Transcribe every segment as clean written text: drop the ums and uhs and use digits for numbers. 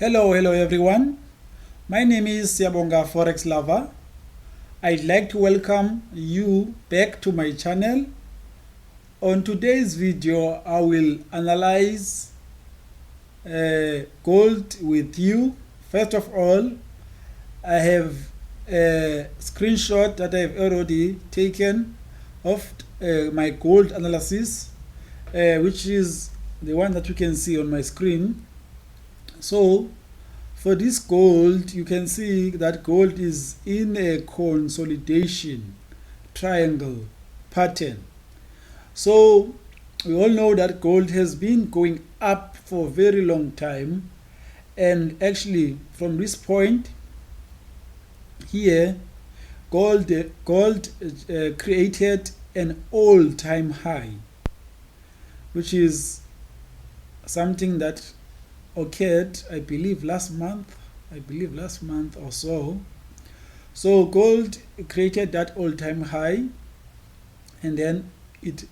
Hello everyone. My name is Siyabonga Forex Lover. I'd like to welcome you back to my channel. On today's video, I will analyze gold with you. First of all, I have a screenshot that I've already taken of my gold analysis, which is the one that you can see on my screen. So for this gold, you can see that gold is in a consolidation triangle pattern. So we all know that gold has been going up for a very long time, and actually from this point here, gold created an all-time high, which is something that occurred, I believe last month or so. So gold created that all-time high, and then it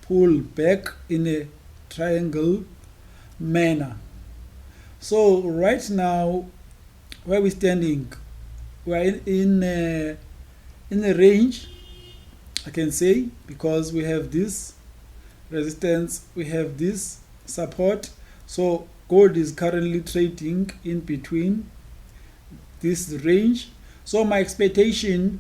pulled back in a triangle manner. So right now, where we're standing, we're in a range, I can say, because we have this resistance, we have this support. So gold is currently trading in between this range. So my expectation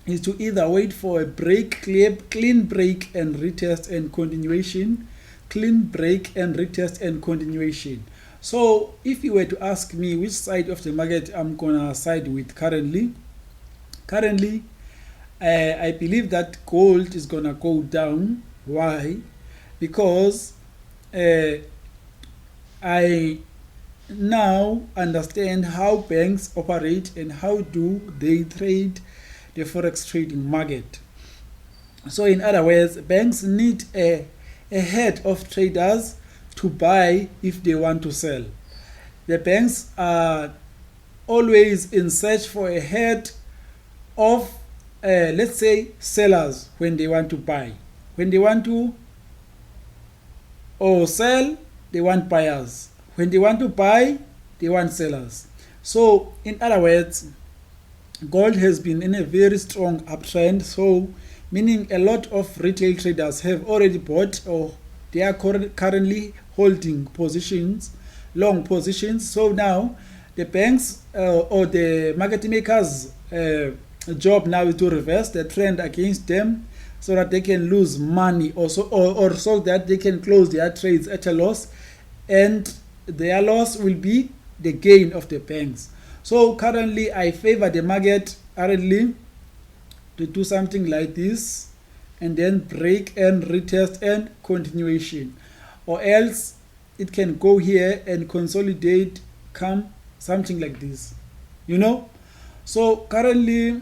is to either wait for a break, clean break and retest and continuation, clean break and retest and continuation. So if you were to ask me which side of the market I'm gonna side with currently, I believe that gold is gonna go down. Why? Because I now understand how banks operate and how do they trade the forex trading market. So in other words, banks need a head of traders to buy if they want to sell. The banks are always in search for a head of let's say sellers when they want to buy. When they want to sell, they want buyers. When they want to buy, they want sellers. So in other words, gold has been in a very strong uptrend, so meaning a lot of retail traders have already bought, or they are currently holding positions, long positions. So now the banks or the market makers job now is to reverse the trend against them, so that they can lose money also, or so that they can close their trades at a loss, and their loss will be the gain of the banks. So currently I favor the market currently to do something like this, and then break and retest and continuation, or else it can go here and consolidate, come something like this, So currently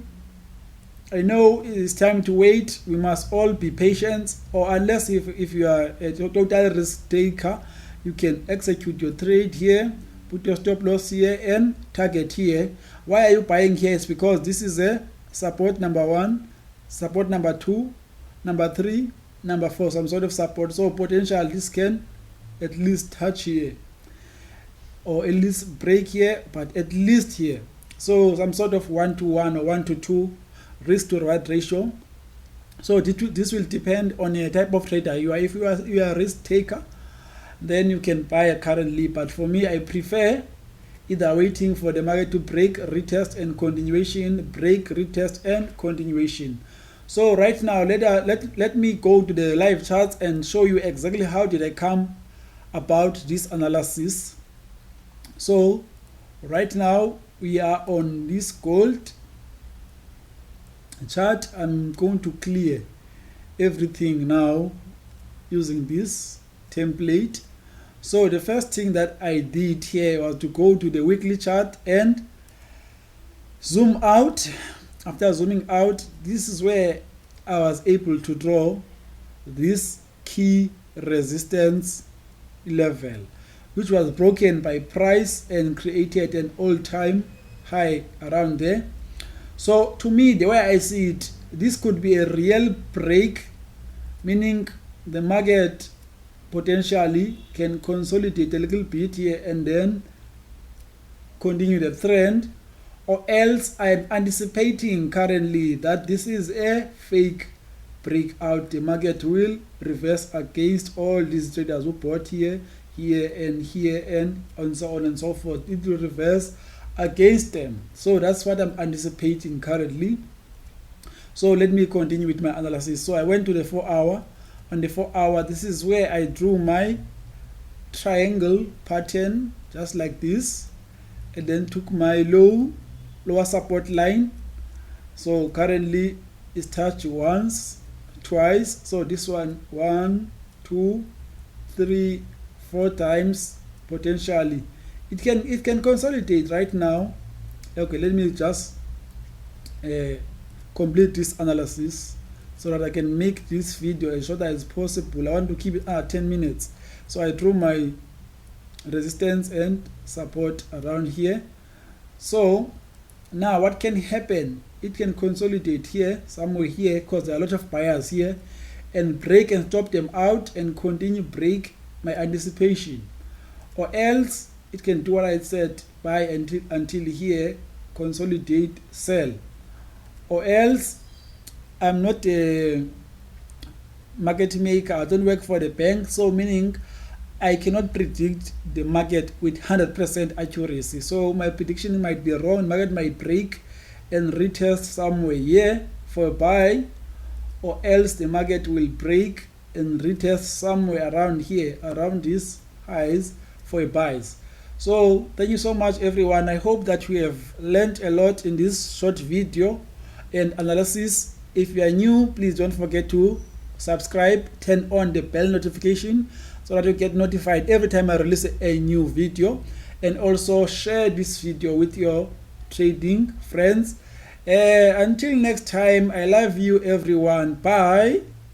I know it's time to wait. We must all be patient, or unless if you are a total risk taker, you can execute your trade here, put your stop loss here and target here. Why are you buying here? It's because this is a support number 1, support number 2, number 3, number 4, some sort of support. So potential this can at least touch here, or at least break here, but at least here. So some sort of 1-to-1 or 1-to-2 risk to reward ratio. So this will depend on a type of trader you are. If you are a risk taker, then you can buy currently, but for me, I prefer either waiting for the market to break, retest and continuation, break, retest and continuation. So right now, let me go to the live charts and show you exactly how did I come about this analysis. So right now we are on this gold chart. I'm going to clear everything now using this template. So the first thing that I did here was to go to the weekly chart and zoom out. After zooming out, this is where I was able to draw this key resistance level, which was broken by price and created an all-time high around there. So to me, the way I see it, this could be a real break, meaning the market potentially can consolidate a little bit here and then continue the trend, or else I'm anticipating currently that this is a fake breakout. The market will reverse against all these traders who bought here, here and so on and so forth. It will reverse against them. So that's what I'm anticipating currently. So let me continue with my analysis. So I went to the 4 hour. On the 4 hour, this is where I drew my triangle pattern, just like this, and then took my lower support line. So currently it's touched once, twice. So this one, 1, 2, 3, 4 times potentially. It can consolidate right now. Okay, let me just complete this analysis so that I can make this video as short as possible. I want to keep it at 10 minutes. So I drew my resistance and support around here. So now what can happen? It can consolidate here, somewhere here, because there are a lot of buyers here, and break and stop them out and continue break my anticipation. Or else it can do what I said, buy until here, consolidate, sell. Or else I'm not a market maker, I don't work for the bank, so meaning I cannot predict the market with 100% accuracy. So my prediction might be wrong. Market might break and retest somewhere here for a buy, or else the market will break and retest somewhere around here, around these highs for a buys. So thank you so much everyone. I hope that we have learned a lot in this short video and analysis. If you are new, please don't forget to subscribe, turn on the bell notification so that you get notified every time I release a new video, and also share this video with your trading friends. Until next time, I love you everyone. Bye.